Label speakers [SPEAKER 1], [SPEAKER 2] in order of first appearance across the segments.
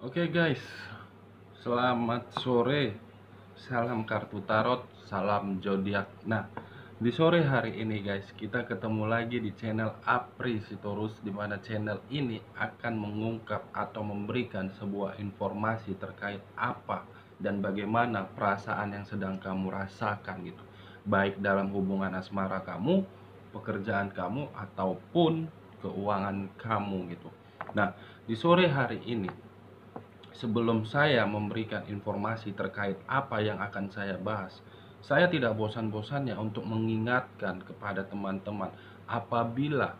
[SPEAKER 1] Oke guys, selamat sore. Salam kartu tarot, salam zodiak. Nah, di sore hari ini guys, kita ketemu lagi di channel Apri Sitorus, di mana channel ini akan mengungkap atau memberikan sebuah informasi terkait apa dan bagaimana perasaan yang sedang kamu rasakan gitu. Baik dalam hubungan asmara kamu, pekerjaan kamu ataupun keuangan kamu gitu. Nah, di sore hari ini sebelum saya memberikan informasi terkait apa yang akan saya bahas, saya tidak bosan-bosannya untuk mengingatkan kepada teman-teman apabila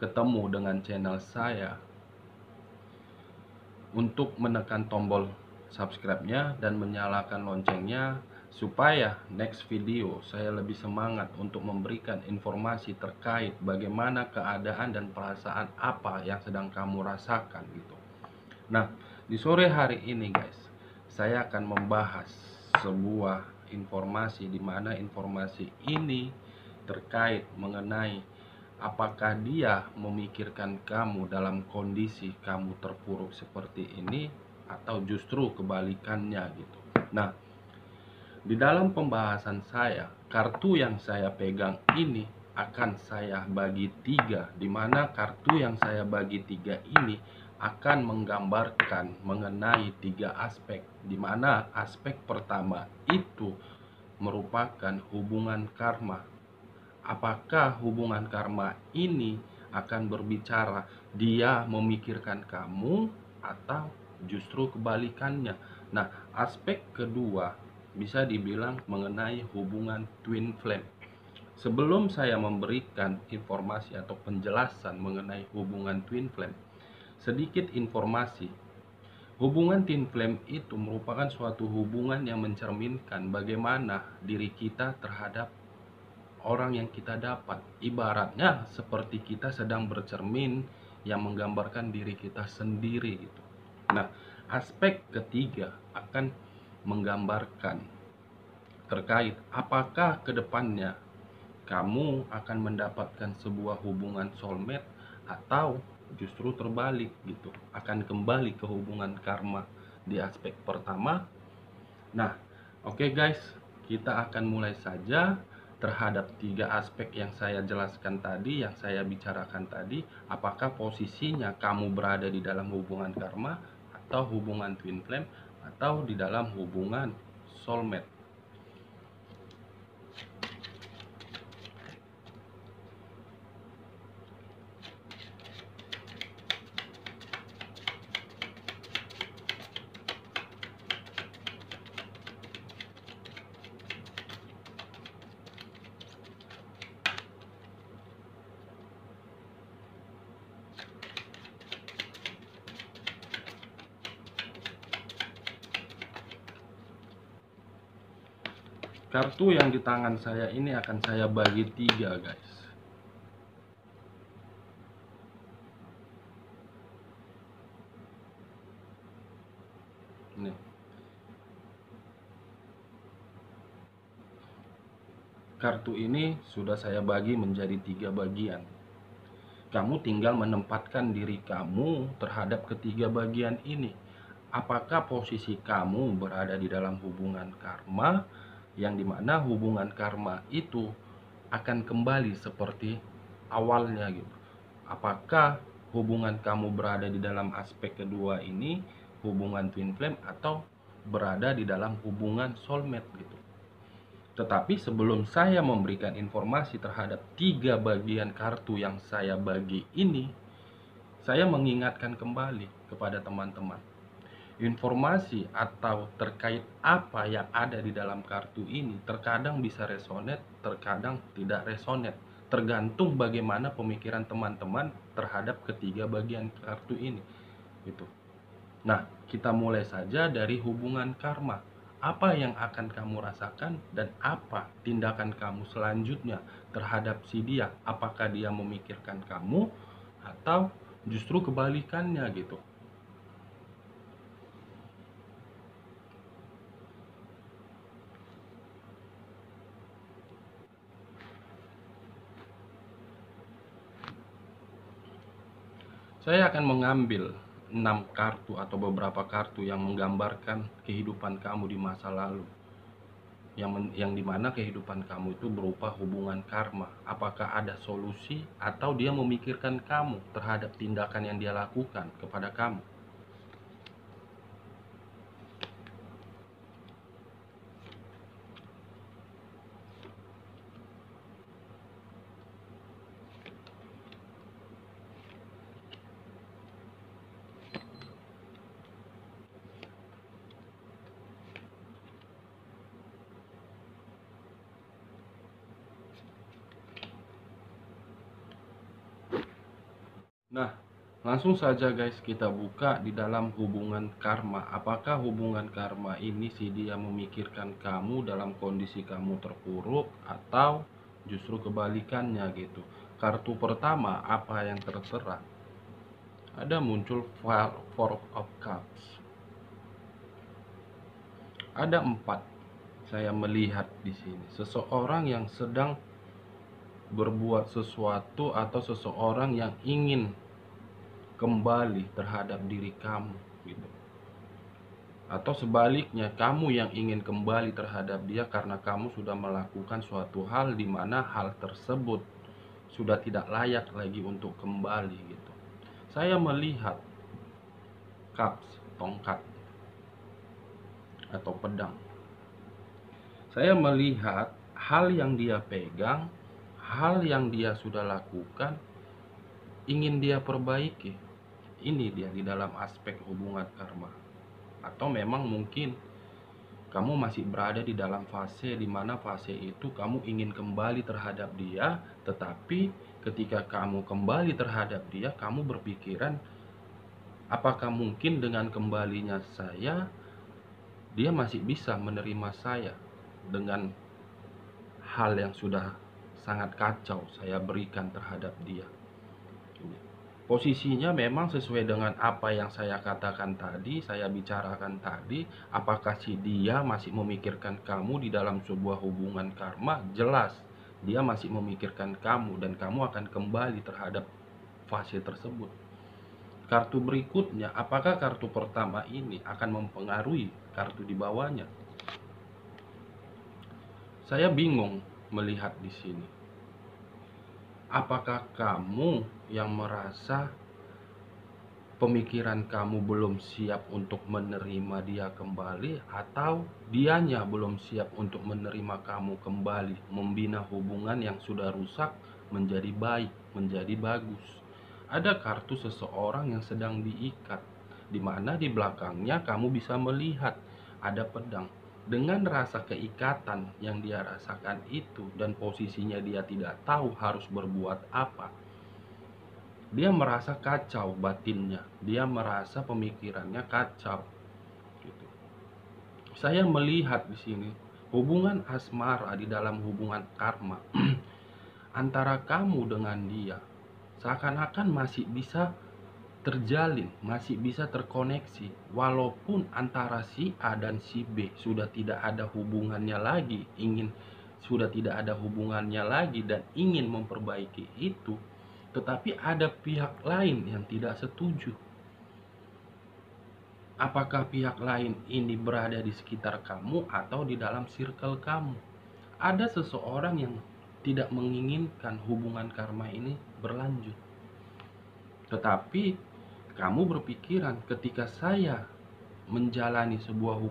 [SPEAKER 1] ketemu dengan channel saya untuk menekan tombol subscribe-nya dan menyalakan loncengnya supaya next video saya lebih semangat untuk memberikan informasi terkait bagaimana keadaan dan perasaan apa yang sedang kamu rasakan gitu. Nah, di sore hari ini guys, saya akan membahas sebuah informasi di mana informasi ini terkait mengenai apakah dia memikirkan kamu dalam kondisi kamu terpuruk seperti ini atau justru kebalikannya gitu. Nah, di dalam pembahasan saya, kartu yang saya pegang ini akan saya bagi tiga, di mana kartu yang saya bagi tiga ini akan menggambarkan mengenai tiga aspek, di mana aspek pertama itu merupakan hubungan karma. Apakah hubungan karma ini akan berbicara dia memikirkan kamu atau justru kebalikannya? Nah, aspek kedua bisa dibilang mengenai hubungan twin flame. Sebelum saya memberikan informasi atau penjelasan mengenai hubungan twin flame, sedikit informasi. Hubungan twin flame itu merupakan suatu hubungan yang mencerminkan bagaimana diri kita terhadap orang yang kita dapat. Ibaratnya seperti kita sedang bercermin yang menggambarkan diri kita sendiri gitu. Nah, aspek ketiga akan menggambarkan terkait apakah kedepannya kamu akan mendapatkan sebuah hubungan soulmate atau justru terbalik gitu, akan kembali ke hubungan karma di aspek pertama. Nah, oke guys, kita akan mulai saja terhadap tiga aspek yang saya jelaskan tadi, yang saya bicarakan tadi. Apakah posisinya kamu berada di dalam hubungan karma atau hubungan twin flame atau di dalam hubungan soulmate. Kartu yang di tangan saya ini akan saya bagi tiga guys. Nih, kartu ini sudah saya bagi menjadi tiga bagian. Kamu tinggal menempatkan diri kamu terhadap ketiga bagian ini. Apakah posisi kamu berada di dalam hubungan karma, yang dimana hubungan karma itu akan kembali seperti awalnya gitu. Apakah hubungan kamu berada di dalam aspek kedua ini, hubungan twin flame, atau berada di dalam hubungan soulmate gitu. Tetapi sebelum saya memberikan informasi terhadap tiga bagian kartu yang saya bagi ini, saya mengingatkan kembali kepada teman-teman. Informasi atau terkait apa yang ada di dalam kartu ini terkadang bisa resonate, terkadang tidak resonate. Tergantung bagaimana pemikiran teman-teman terhadap ketiga bagian kartu ini. Gitu. Nah, kita mulai saja dari hubungan karma. Apa yang akan kamu rasakan dan apa tindakan kamu selanjutnya terhadap si dia? Apakah dia memikirkan kamu atau justru kebalikannya gitu? Saya akan mengambil 6 kartu atau beberapa kartu yang menggambarkan kehidupan kamu di masa lalu, yang dimana kehidupan kamu itu berupa hubungan karma. Apakah ada solusi atau dia memikirkan kamu terhadap tindakan yang dia lakukan kepada kamu? Nah, langsung saja guys kita buka di dalam hubungan karma. Apakah hubungan karma ini sih dia memikirkan kamu dalam kondisi kamu terpuruk atau justru kebalikannya gitu. Kartu pertama apa yang tertera? Ada muncul Four of Cups. Ada 4. Saya melihat di sini seseorang yang sedang berbuat sesuatu atau seseorang yang ingin kembali terhadap diri kamu gitu. Atau sebaliknya, kamu yang ingin kembali terhadap dia karena kamu sudah melakukan suatu hal di mana hal tersebut sudah tidak layak lagi untuk kembali gitu. Saya melihat cups, tongkat atau pedang. Saya melihat hal yang dia pegang, hal yang dia sudah lakukan, ingin dia perbaiki. Ini dia di dalam aspek hubungan karma. Atau memang mungkin kamu masih berada di dalam fase di mana fase itu kamu ingin kembali terhadap dia, tetapi ketika kamu kembali terhadap dia, kamu berpikiran, apakah mungkin dengan kembalinya saya, dia masih bisa menerima saya dengan hal yang sudah sangat kacau saya berikan terhadap dia. Posisinya memang sesuai dengan apa yang saya katakan tadi, saya bicarakan tadi. Apakah si dia masih memikirkan kamu di dalam sebuah hubungan karma? Jelas, dia masih memikirkan kamu dan kamu akan kembali terhadap fase tersebut. Kartu berikutnya, apakah kartu pertama ini akan mempengaruhi kartu di bawahnya? Saya bingung melihat di sini. Apakah kamu yang merasa pemikiran kamu belum siap untuk menerima dia kembali, atau dianya belum siap untuk menerima kamu kembali, membina hubungan yang sudah rusak menjadi baik, menjadi bagus? Ada kartu seseorang yang sedang diikat, di mana di belakangnya kamu bisa melihat ada pedang. Dengan rasa keikatan yang dia rasakan itu dan posisinya dia tidak tahu harus berbuat apa, dia merasa kacau batinnya, dia merasa pemikirannya kacau gitu. Saya melihat di sini hubungan asmara di dalam hubungan karma antara kamu dengan dia seakan-akan masih bisa terjalin, masih bisa terkoneksi, walaupun antara si A dan si B sudah tidak ada hubungannya lagi, sudah tidak ada hubungannya lagi dan ingin memperbaiki itu, tetapi ada pihak lain yang tidak setuju. Apakah pihak lain ini berada di sekitar kamu atau di dalam circle kamu? Ada seseorang yang tidak menginginkan hubungan karma ini berlanjut, tetapi kamu berpikiran, ketika saya menjalani sebuah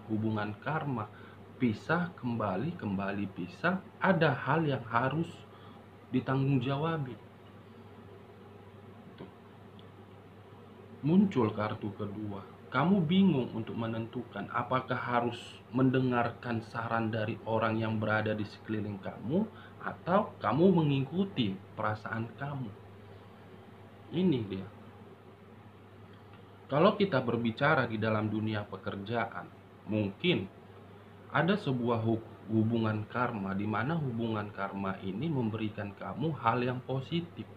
[SPEAKER 1] hubungan karma, pisah kembali pisah, ada hal yang harus ditanggungjawab. Muncul kartu kedua, kamu bingung untuk menentukan apakah harus mendengarkan saran dari orang yang berada di sekeliling kamu atau kamu mengikuti perasaan kamu. Ini dia. Kalau kita berbicara di dalam dunia pekerjaan, mungkin ada sebuah hubungan karma di mana hubungan karma ini memberikan kamu hal yang positif.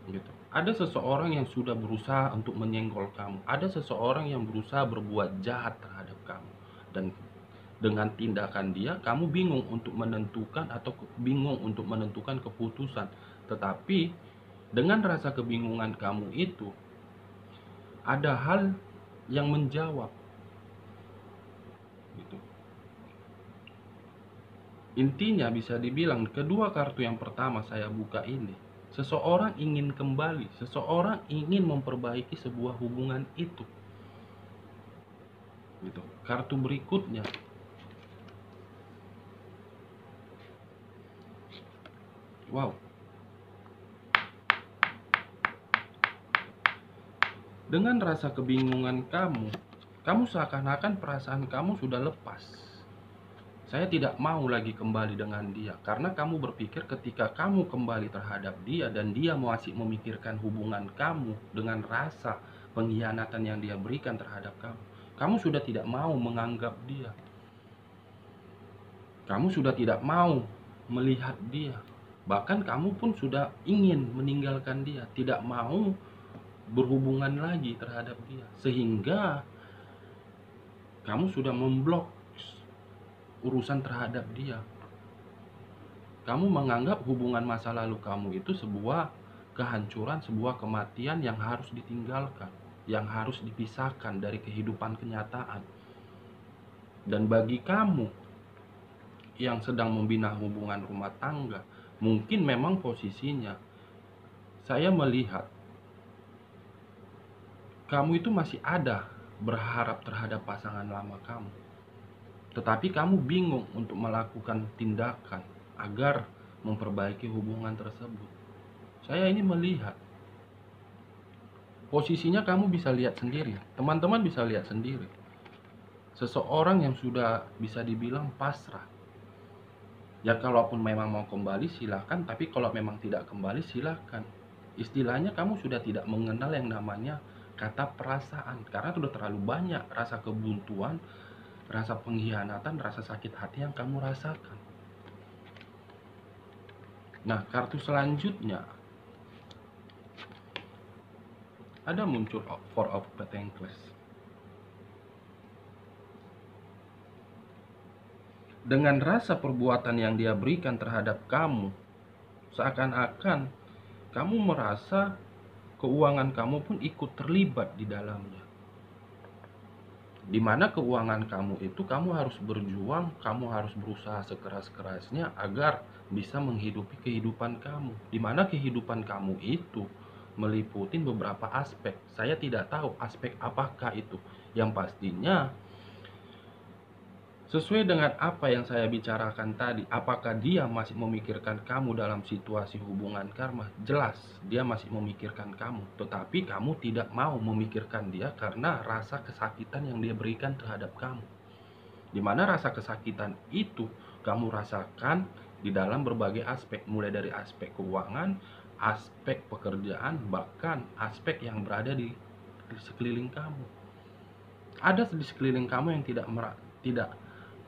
[SPEAKER 1] Gitu. Ada seseorang yang sudah berusaha untuk menyenggol kamu, ada seseorang yang berusaha berbuat jahat terhadap kamu, dan dengan tindakan dia, kamu bingung untuk menentukan atau bingung untuk menentukan keputusan. Tetapi dengan rasa kebingungan kamu itu, ada hal yang menjawab gitu. Intinya bisa dibilang kedua kartu yang pertama saya buka ini, seseorang ingin kembali, seseorang ingin memperbaiki sebuah hubungan itu gitu. Kartu berikutnya, wow, dengan rasa kebingungan kamu seakan-akan perasaan kamu sudah lepas. Saya tidak mau lagi kembali dengan dia, karena kamu berpikir ketika kamu kembali terhadap dia dan dia masih memikirkan hubungan kamu dengan rasa pengkhianatan yang dia berikan terhadap kamu sudah tidak mau menganggap dia. Kamu sudah tidak mau melihat dia. Bahkan kamu pun sudah ingin meninggalkan dia, tidak mau berhubungan lagi terhadap dia. Sehingga kamu sudah memblok urusan terhadap dia. Kamu menganggap hubungan masa lalu kamu itu sebuah kehancuran, sebuah kematian yang harus ditinggalkan, yang harus dipisahkan dari kehidupan kenyataan. Dan bagi kamu yang sedang membina hubungan rumah tangga, mungkin memang posisinya saya melihat kamu itu masih ada berharap terhadap pasangan lama kamu. Tetapi kamu bingung untuk melakukan tindakan agar memperbaiki hubungan tersebut. Saya ini melihat posisinya kamu bisa lihat sendiri, teman-teman bisa lihat sendiri. Seseorang yang sudah bisa dibilang pasrah. Ya kalaupun memang mau kembali silahkan, tapi kalau memang tidak kembali silahkan. Istilahnya kamu sudah tidak mengenal yang namanya kata perasaan, karena sudah terlalu banyak rasa kebuntuan, rasa pengkhianatan, rasa sakit hati yang kamu rasakan. Nah, kartu selanjutnya ada muncul Four of Pentacles. Dengan rasa perbuatan yang dia berikan terhadap kamu, seakan-akan kamu merasa keuangan kamu pun ikut terlibat di dalamnya. Dimana keuangan kamu itu kamu harus berjuang, kamu harus berusaha sekeras-kerasnya agar bisa menghidupi kehidupan kamu. Dimana kehidupan kamu itu meliputi beberapa aspek. Saya tidak tahu aspek apakah itu. Yang pastinya sesuai dengan apa yang saya bicarakan tadi, apakah dia masih memikirkan kamu dalam situasi hubungan karma? Jelas, dia masih memikirkan kamu. Tetapi kamu tidak mau memikirkan dia karena rasa kesakitan yang dia berikan terhadap kamu. Dimana rasa kesakitan itu kamu rasakan di dalam berbagai aspek. Mulai dari aspek keuangan, aspek pekerjaan, bahkan aspek yang berada di sekeliling kamu. Ada di sekeliling kamu yang tidak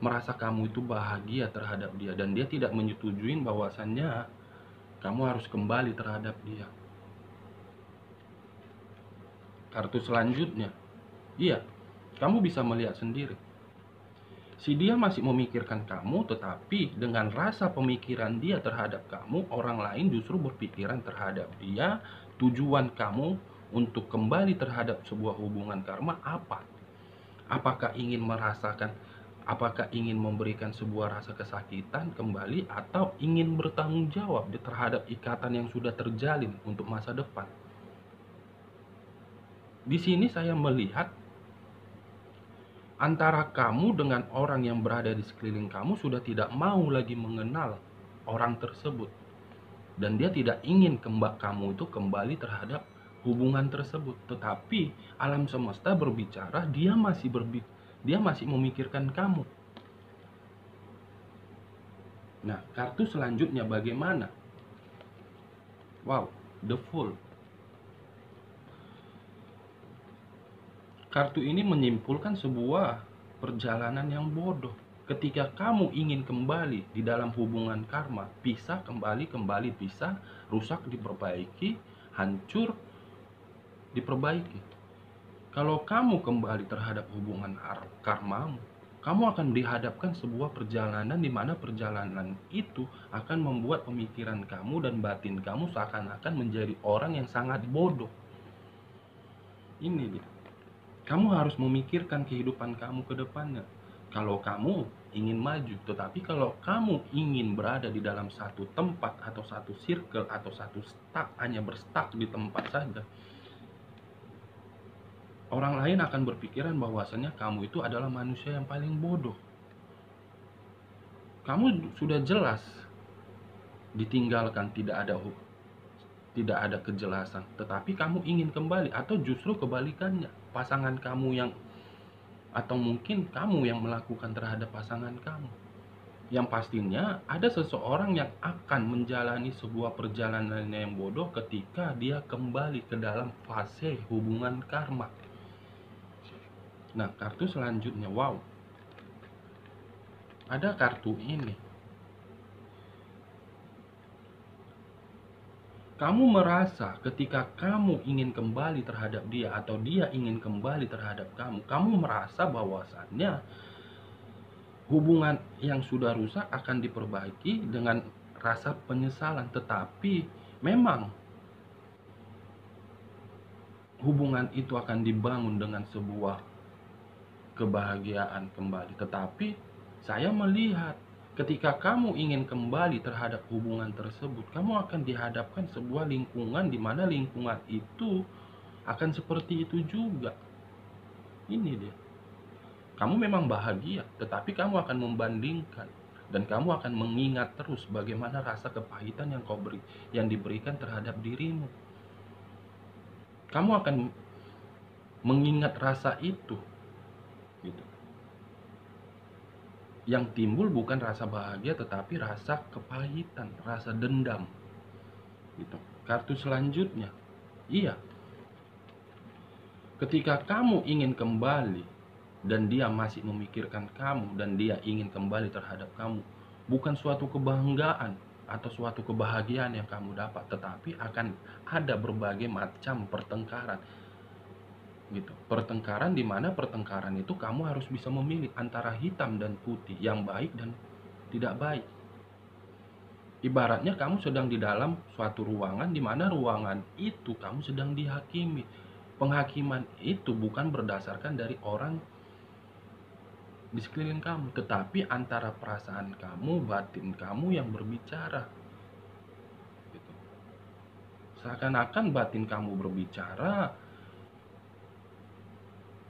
[SPEAKER 1] merasa kamu itu bahagia terhadap dia, dan dia tidak menyetujui bahwasannya kamu harus kembali terhadap dia. Kartu selanjutnya, iya, kamu bisa melihat sendiri. Si dia masih memikirkan kamu, tetapi dengan rasa pemikiran dia terhadap kamu, orang lain justru berpikiran terhadap dia. Tujuan kamu untuk kembali terhadap sebuah hubungan karma apa? Apakah ingin merasakan, apakah ingin memberikan sebuah rasa kesakitan kembali, atau ingin bertanggung jawab terhadap ikatan yang sudah terjalin untuk masa depan? Di sini saya melihat antara kamu dengan orang yang berada di sekeliling kamu sudah tidak mau lagi mengenal orang tersebut, dan dia tidak ingin kamu itu kembali terhadap hubungan tersebut. Tetapi alam semesta berbicara, dia masih memikirkan kamu. Nah, kartu selanjutnya bagaimana? Wow, the Fool. Kartu ini menyimpulkan sebuah perjalanan yang bodoh. Ketika kamu ingin kembali di dalam hubungan karma, pisah kembali pisah, rusak diperbaiki, hancur diperbaiki. Kalau kamu kembali terhadap hubungan karmamu, kamu akan dihadapkan sebuah perjalanan di mana perjalanan itu akan membuat pemikiran kamu dan batin kamu seakan-akan menjadi orang yang sangat bodoh. Ini dia. Kamu harus memikirkan kehidupan kamu ke depannya. Kalau kamu ingin maju, tetapi kalau kamu ingin berada di dalam satu tempat atau satu circle atau satu stuck, hanya berstuck di tempat saja, orang lain akan berpikiran bahwasanya kamu itu adalah manusia yang paling bodoh. Kamu sudah jelas ditinggalkan, tidak ada kejelasan, tetapi kamu ingin kembali, atau justru kebalikannya, pasangan kamu yang, atau mungkin kamu yang melakukan terhadap pasangan kamu. Yang pastinya ada seseorang yang akan menjalani sebuah perjalanan yang bodoh ketika dia kembali ke dalam fase hubungan karma. Nah, kartu selanjutnya, wow, ada kartu ini. Kamu merasa ketika kamu ingin kembali terhadap dia atau dia ingin kembali terhadap kamu merasa bahwasannya hubungan yang sudah rusak akan diperbaiki dengan rasa penyesalan. Tetapi memang hubungan itu akan dibangun dengan sebuah kebahagiaan kembali. Tetapi saya melihat ketika kamu ingin kembali terhadap hubungan tersebut, kamu akan dihadapkan sebuah lingkungan di mana lingkungan itu akan seperti itu juga. Ini dia. Kamu memang bahagia, tetapi kamu akan membandingkan dan kamu akan mengingat terus bagaimana rasa kepahitan yang diberikan terhadap dirimu. Kamu akan mengingat rasa itu, gitu. Yang timbul bukan rasa bahagia tetapi rasa kepahitan, rasa dendam, gitu. Kartu selanjutnya, iya, ketika kamu ingin kembali dan dia masih memikirkan kamu dan dia ingin kembali terhadap kamu, bukan suatu kebanggaan atau suatu kebahagiaan yang kamu dapat, tetapi akan ada berbagai macam pertengkaran, gitu. Pertengkaran di mana pertengkaran itu kamu harus bisa memilih antara hitam dan putih, yang baik dan tidak baik. Ibaratnya kamu sedang di dalam suatu ruangan di mana ruangan itu kamu sedang dihakimi. Penghakiman itu bukan berdasarkan dari orang di sekeliling kamu, tetapi antara perasaan kamu, batin kamu yang berbicara, gitu. Seakan-akan batin kamu berbicara,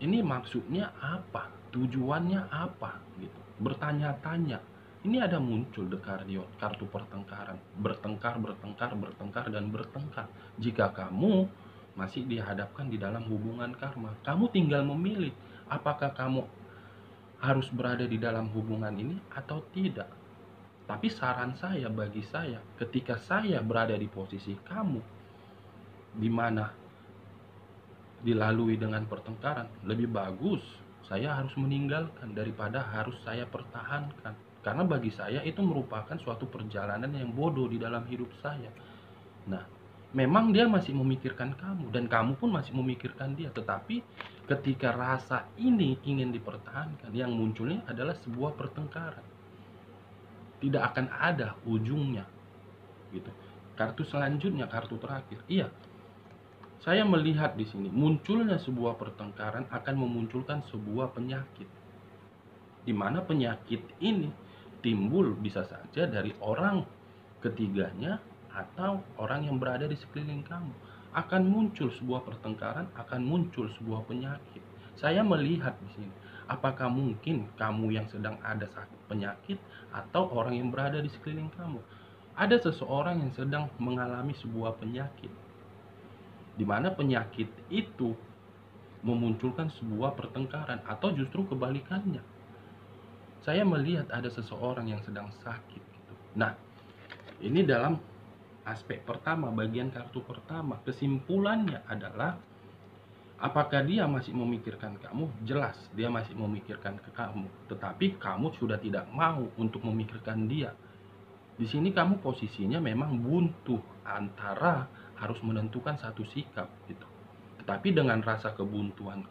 [SPEAKER 1] ini maksudnya apa, tujuannya apa, gitu. Bertanya-tanya. Ini ada muncul Dekardion, kartu pertengkaran, bertengkar, bertengkar, bertengkar, dan bertengkar. Jika kamu masih dihadapkan di dalam hubungan karma, kamu tinggal memilih apakah kamu harus berada di dalam hubungan ini atau tidak. Tapi saran saya, bagi saya, ketika saya berada di posisi kamu, di mana dilalui dengan pertengkaran, lebih bagus saya harus meninggalkan daripada harus saya pertahankan. Karena bagi saya itu merupakan suatu perjalanan yang bodoh di dalam hidup saya. Nah, memang dia masih memikirkan kamu dan kamu pun masih memikirkan dia, tetapi ketika rasa ini ingin dipertahankan, yang munculnya adalah sebuah pertengkaran. Tidak akan ada ujungnya, gitu. Kartu selanjutnya, kartu terakhir. Iya, saya melihat di sini munculnya sebuah pertengkaran akan memunculkan sebuah penyakit, di mana penyakit ini timbul bisa saja dari orang ketiganya atau orang yang berada di sekeliling kamu. Akan muncul sebuah pertengkaran, akan muncul sebuah penyakit. Saya melihat di sini, apakah mungkin kamu yang sedang ada sakit penyakit atau orang yang berada di sekeliling kamu? Ada seseorang yang sedang mengalami sebuah penyakit, di mana penyakit itu memunculkan sebuah pertengkaran, atau justru kebalikannya. Saya melihat ada seseorang yang sedang sakit, gitu. Nah, ini dalam aspek pertama, bagian kartu pertama. Kesimpulannya adalah apakah dia masih memikirkan kamu? Jelas dia masih memikirkan ke kamu, tetapi kamu sudah tidak mau untuk memikirkan dia. Di sini kamu posisinya memang buntu antara harus menentukan satu sikap, gitu. Tetapi dengan rasa kebuntuan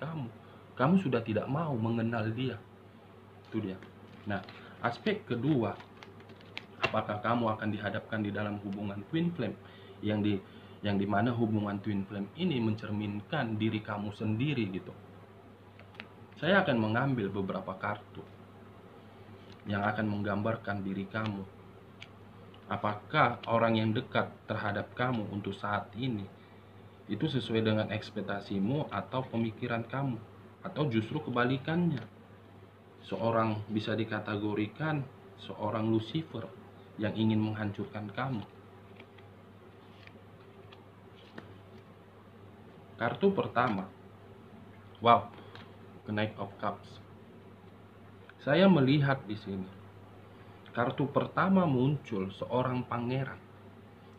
[SPEAKER 1] kamu sudah tidak mau mengenal dia. Itu dia. Nah, aspek kedua, apakah kamu akan dihadapkan di dalam hubungan twin flame yang yang dimana hubungan twin flame ini mencerminkan diri kamu sendiri gitu. Saya akan mengambil beberapa kartu yang akan menggambarkan diri kamu. Apakah orang yang dekat terhadap kamu untuk saat ini itu sesuai dengan ekspektasimu atau pemikiran kamu, atau justru kebalikannya. Seorang bisa dikategorikan seorang Lucifer yang ingin menghancurkan kamu. Kartu pertama, wow, Knight of Cups. Saya melihat di sini, kartu pertama muncul seorang pangeran,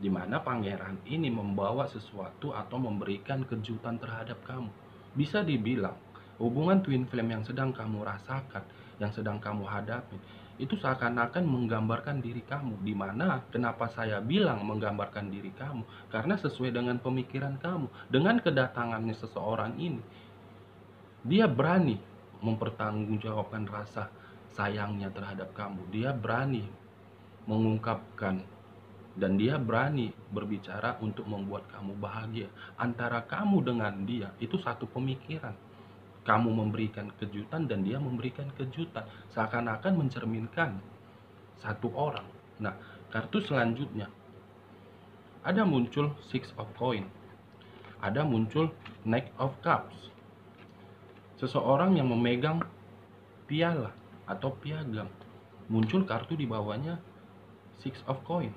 [SPEAKER 1] di mana pangeran ini membawa sesuatu atau memberikan kejutan terhadap kamu. Bisa dibilang, hubungan twin flame yang sedang kamu rasakan, yang sedang kamu hadapi, itu seakan-akan menggambarkan diri kamu. Dimana kenapa saya bilang menggambarkan diri kamu? Karena sesuai dengan pemikiran kamu. Dengan kedatangannya seseorang ini, dia berani mempertanggungjawabkan rasa sayangnya terhadap kamu. Dia berani mengungkapkan dan dia berani berbicara untuk membuat kamu bahagia. Antara kamu dengan dia itu satu pemikiran. Kamu memberikan kejutan dan dia memberikan kejutan, seakan-akan mencerminkan satu orang. Nah, kartu selanjutnya ada muncul Six of Coin, ada muncul Knight of Cups, seseorang yang memegang piala atau piagam. Muncul kartu di bawahnya Six of Coin,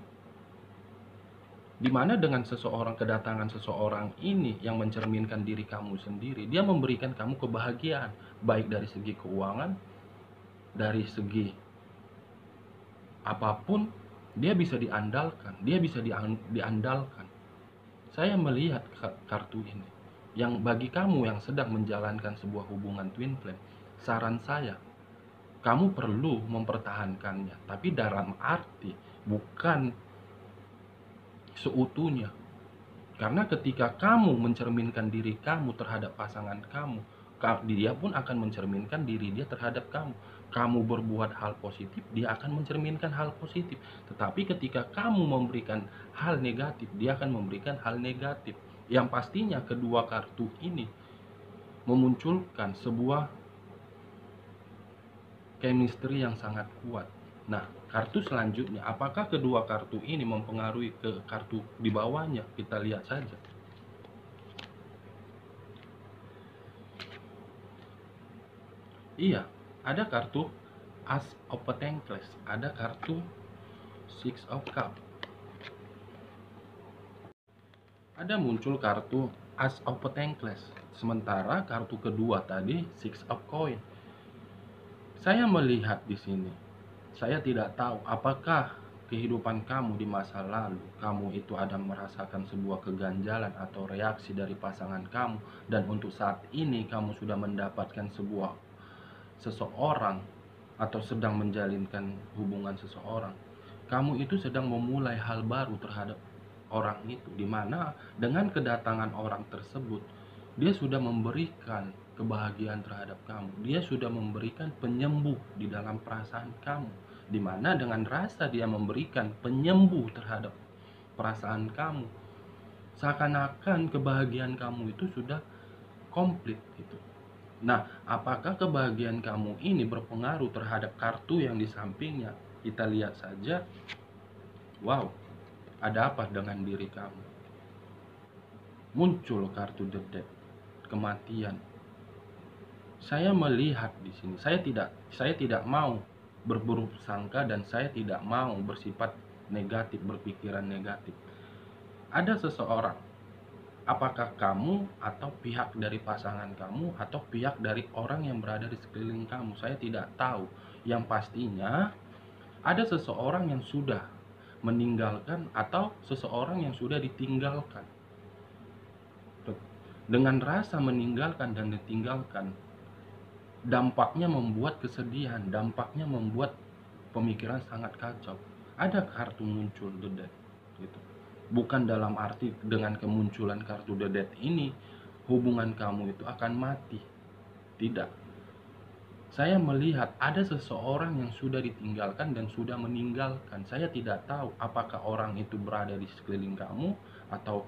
[SPEAKER 1] dimana dengan kedatangan seseorang ini yang mencerminkan diri kamu sendiri, dia memberikan kamu kebahagiaan, baik dari segi keuangan, dari segi apapun, dia bisa diandalkan, diandalkan. Saya melihat kartu ini, yang bagi kamu yang sedang menjalankan sebuah hubungan twin flame, saran saya, kamu perlu mempertahankannya, tapi dalam arti bukan seutuhnya. Karena ketika kamu mencerminkan diri kamu terhadap pasangan kamu, dia pun akan mencerminkan diri dia terhadap kamu. Kamu berbuat hal positif, dia akan mencerminkan hal positif. Tetapi ketika kamu memberikan hal negatif, dia akan memberikan hal negatif. Yang pastinya kedua kartu ini memunculkan sebuah chemistry yang sangat kuat. Nah, kartu selanjutnya, apakah kedua kartu ini mempengaruhi ke kartu di bawahnya? Kita lihat saja. Iya, ada kartu As of Pentacles, ada kartu Six of Cups. Ada muncul kartu As of Pentacles, sementara kartu kedua tadi Six of Coin. Saya melihat di sini, saya tidak tahu apakah kehidupan kamu di masa lalu, kamu itu ada merasakan sebuah keganjalan atau reaksi dari pasangan kamu, dan untuk saat ini kamu sudah mendapatkan seseorang atau sedang menjalinkan hubungan seseorang. Kamu itu sedang memulai hal baru terhadap orang itu, dimana dengan kedatangan orang tersebut, dia sudah memberikan kebahagiaan terhadap kamu. Dia sudah memberikan penyembuh di dalam perasaan kamu, dimana dengan rasa dia memberikan penyembuh terhadap perasaan kamu, seakan-akan kebahagiaan kamu itu sudah komplit gitu. Nah, apakah kebahagiaan kamu ini berpengaruh terhadap kartu yang di sampingnya? Kita lihat saja. Wow, ada apa dengan diri kamu? Muncul kartu The Death, kematian. Saya melihat di sini, saya tidak mau berburuk sangka dan saya tidak mau bersifat negatif, berpikiran negatif. Ada seseorang, apakah kamu atau pihak dari pasangan kamu atau pihak dari orang yang berada di sekeliling kamu, saya tidak tahu. Yang pastinya ada seseorang yang sudah meninggalkan atau seseorang yang sudah ditinggalkan. Dengan rasa meninggalkan dan ditinggalkan, dampaknya membuat kesedihan, dampaknya membuat pemikiran sangat kacau. Ada kartu muncul The Death gitu. Bukan dalam arti dengan kemunculan kartu The Death ini hubungan kamu itu akan mati. Tidak. Saya melihat ada seseorang yang sudah ditinggalkan dan sudah meninggalkan. Saya tidak tahu apakah orang itu berada di sekeliling kamu atau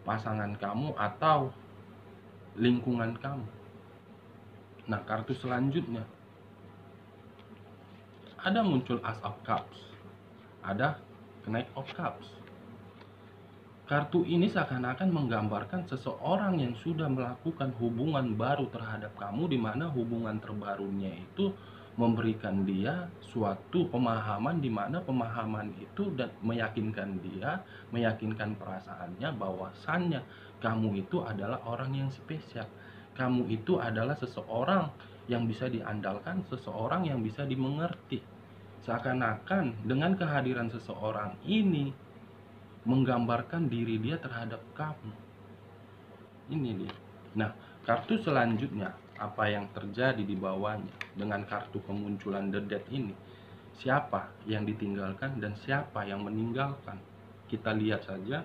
[SPEAKER 1] pasangan kamu atau lingkungan kamu. Nah, kartu selanjutnya ada muncul Ace of Cups, ada Knight of Cups. Kartu ini seakan-akan menggambarkan seseorang yang sudah melakukan hubungan baru terhadap kamu, di mana hubungan terbarunya itu memberikan dia suatu pemahaman, di mana pemahaman itu dan meyakinkan dia, meyakinkan perasaannya bahwasannya kamu itu adalah orang yang spesial. Kamu itu adalah seseorang yang bisa diandalkan, seseorang yang bisa dimengerti. Seakan-akan dengan kehadiran seseorang ini menggambarkan diri dia terhadap kamu. Ini dia. Nah, kartu selanjutnya, apa yang terjadi di bawahnya dengan kartu kemunculan The Death ini? Siapa yang ditinggalkan dan siapa yang meninggalkan? Kita lihat saja.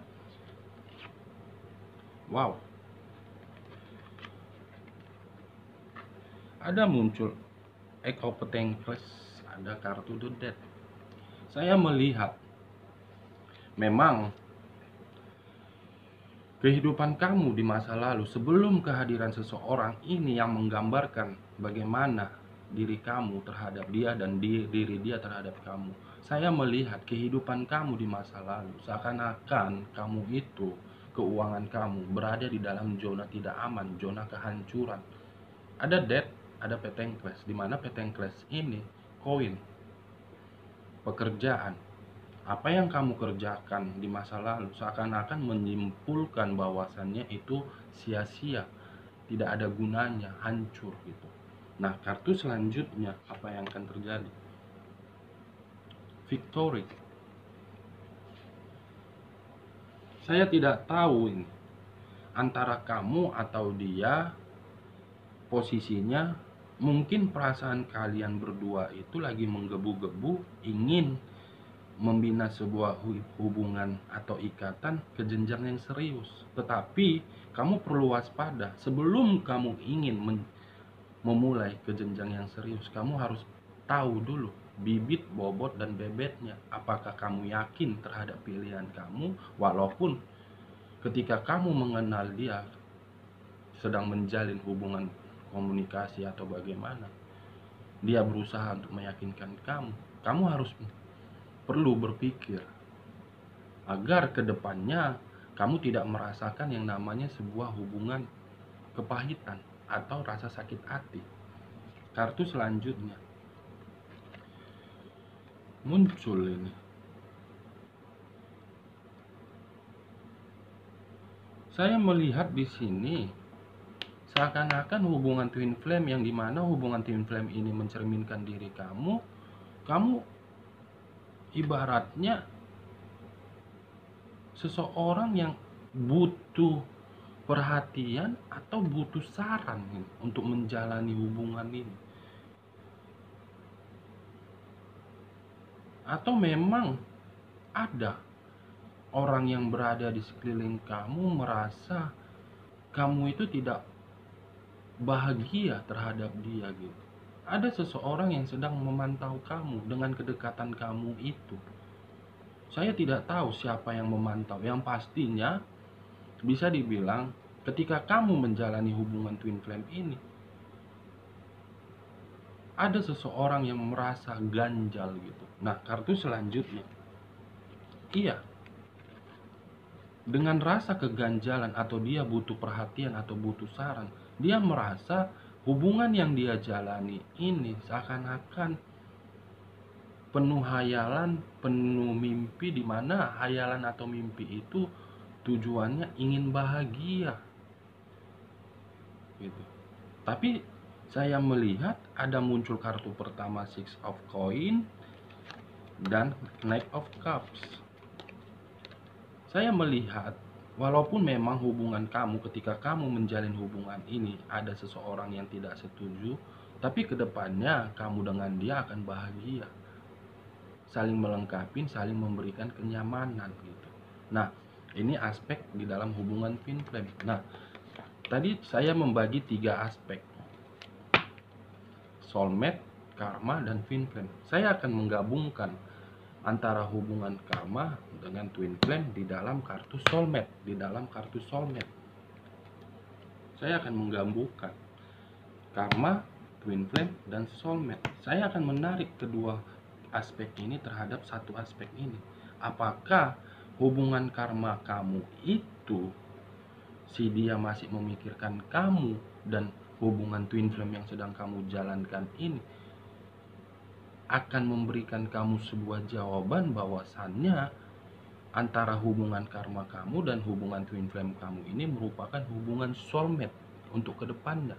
[SPEAKER 1] Wow. Ada muncul Eight of Pentacles, ada kartu The Death. Saya melihat memang kehidupan kamu di masa lalu sebelum kehadiran seseorang ini yang menggambarkan bagaimana diri kamu terhadap dia dan diri dia terhadap kamu. Saya melihat kehidupan kamu di masa lalu seakan-akan kamu itu, keuangan kamu berada di dalam zona tidak aman, zona kehancuran. Ada Death, ada Pentacles, di mana Pentacles ini koin, pekerjaan. Apa yang kamu kerjakan di masa lalu seakan-akan menyimpulkan bahwasannya itu sia-sia, tidak ada gunanya, hancur gitu. Nah, kartu selanjutnya apa yang akan terjadi? Victory. Saya tidak tahu ini antara kamu atau dia posisinya. Mungkin perasaan kalian berdua itu lagi menggebu-gebu ingin membina sebuah hubungan atau ikatan ke jenjang yang serius. Tetapi kamu perlu waspada. Sebelum kamu ingin memulai ke jenjang yang serius, kamu harus tahu dulu bibit, bobot, dan bebetnya. Apakah kamu yakin terhadap pilihan kamu, walaupun ketika kamu mengenal dia sedang menjalin hubungan komunikasi atau bagaimana, dia berusaha untuk meyakinkan kamu harus perlu berpikir agar kedepannya kamu tidak merasakan yang namanya sebuah hubungan kepahitan atau rasa sakit hati. Kartu selanjutnya muncul ini. Saya melihat di sini seakan-akan hubungan twin flame, yang dimana hubungan twin flame ini mencerminkan diri kamu ibaratnya seseorang yang butuh perhatian atau butuh saran untuk menjalani hubungan ini. Atau memang ada orang yang berada di sekeliling kamu merasa kamu itu tidak bahagia terhadap dia gitu. Ada seseorang yang sedang memantau kamu dengan kedekatan kamu itu. Saya tidak tahu siapa yang memantau. Yang pastinya bisa dibilang ketika kamu menjalani hubungan twin flame ini, ada seseorang yang merasa ganjal gitu. Nah, kartu selanjutnya, iya, dengan rasa keganjalan atau dia butuh perhatian atau butuh saran, dia merasa hubungan yang dia jalani ini seakan-akan penuh hayalan, penuh mimpi, di mana hayalan atau mimpi itu tujuannya ingin bahagia gitu. Tapi saya melihat ada muncul kartu pertama Six of Coin dan Knight of Cups. Saya melihat walaupun memang hubungan kamu, ketika kamu menjalin hubungan ini ada seseorang yang tidak setuju, tapi kedepannya kamu dengan dia akan bahagia, saling melengkapi, saling memberikan kenyamanan gitu. Nah, ini aspek di dalam hubungan twin flame. Nah, tadi saya membagi 3 aspek: soulmate, karma, dan twin flame. Saya akan menggabungkan antara hubungan karma dengan twin flame di dalam kartu soulmate. Saya akan menggabungkan karma, twin flame, dan soulmate. Saya akan menarik kedua aspek ini terhadap satu aspek ini. Apakah hubungan karma kamu itu si dia masih memikirkan kamu, dan hubungan twin flame yang sedang kamu jalankan ini akan memberikan kamu sebuah jawaban bahwasannya antara hubungan karma kamu dan hubungan twin flame kamu ini merupakan hubungan soulmate untuk kedepannya.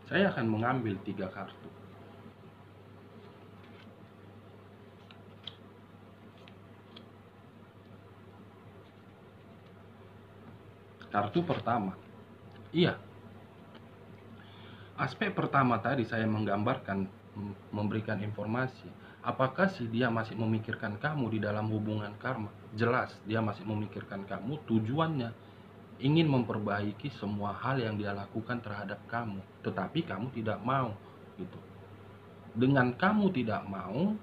[SPEAKER 1] Saya akan mengambil 3 kartu. Kartu pertama. Iya. Aspek pertama tadi saya menggambarkan, memberikan informasi. Apakah si dia masih memikirkan kamu di dalam hubungan karma? Jelas dia masih memikirkan kamu, tujuannya ingin memperbaiki semua hal yang dia lakukan terhadap kamu, tetapi kamu tidak mau gitu. Dengan kamu tidak mau,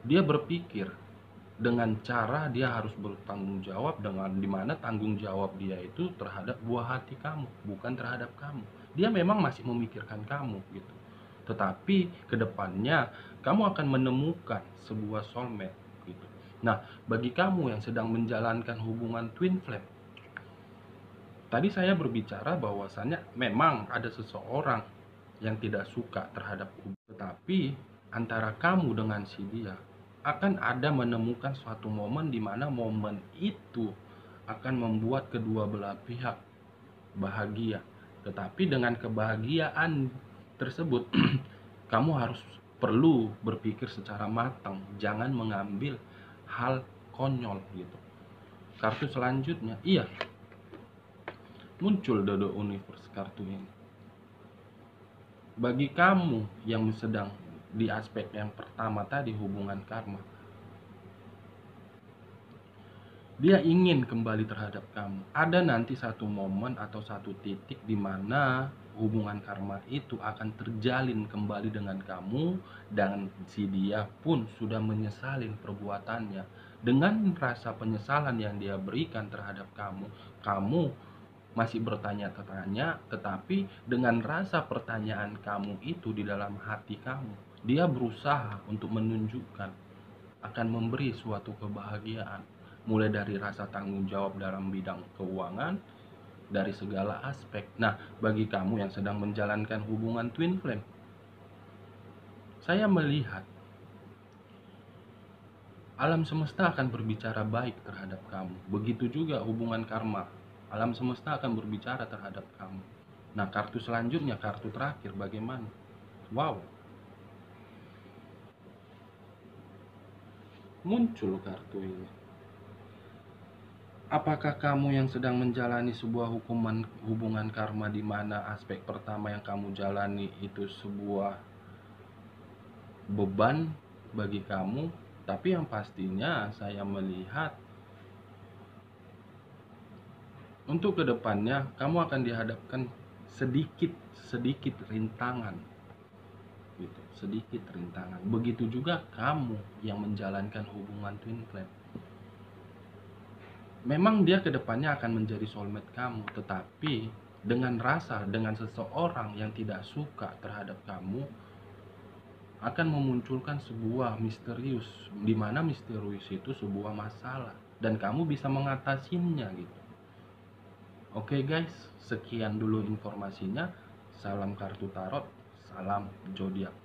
[SPEAKER 1] dia berpikir dengan cara dia harus bertanggung jawab, dengan dimana tanggung jawab dia itu terhadap buah hati kamu, bukan terhadap kamu. Dia memang masih memikirkan kamu gitu, tetapi kedepannya kamu akan menemukan sebuah soulmate gitu. Nah, bagi kamu yang sedang menjalankan hubungan twin flame, tadi saya berbicara bahwasannya memang ada seseorang yang tidak suka terhadap hubungan, tetapi antara kamu dengan si dia akan ada menemukan suatu momen di mana momen itu akan membuat kedua belah pihak bahagia. Tetapi dengan kebahagiaan tersebut kamu harus perlu berpikir secara matang, jangan mengambil hal konyol gitu. Kartu selanjutnya, iya, muncul dodo universe kartu ini. Bagi kamu yang sedang di aspek yang pertama tadi, hubungan karma, dia ingin kembali terhadap kamu. Ada nanti satu momen atau satu titik di mana hubungan karma itu akan terjalin kembali dengan kamu, dan si dia pun sudah menyesalin perbuatannya. Dengan rasa penyesalan yang dia berikan terhadap kamu, kamu masih bertanya-tanya, tetapi dengan rasa pertanyaan kamu itu di dalam hati kamu, dia berusaha untuk menunjukkan akan memberi suatu kebahagiaan, mulai dari rasa tanggung jawab dalam bidang keuangan, dari segala aspek. Nah, bagi kamu yang sedang menjalankan hubungan twin flame, saya melihat alam semesta akan berbicara baik terhadap kamu. Begitu juga hubungan karma, alam semesta akan berbicara terhadap kamu. Nah, kartu selanjutnya, kartu terakhir, bagaimana? Wow, muncul kartu ini. Apakah kamu yang sedang menjalani sebuah hubungan karma di mana aspek pertama yang kamu jalani itu sebuah beban bagi kamu, tapi yang pastinya saya melihat untuk kedepannya kamu akan dihadapkan sedikit rintangan gitu, sedikit rintangan. Begitu juga kamu yang menjalankan hubungan twin flame. Memang dia kedepannya akan menjadi soulmate kamu, tetapi dengan seseorang yang tidak suka terhadap kamu akan memunculkan sebuah misterius, di mana misterius itu sebuah masalah dan kamu bisa mengatasinya gitu. Oke guys, sekian dulu informasinya. Salam kartu tarot, salam zodiak.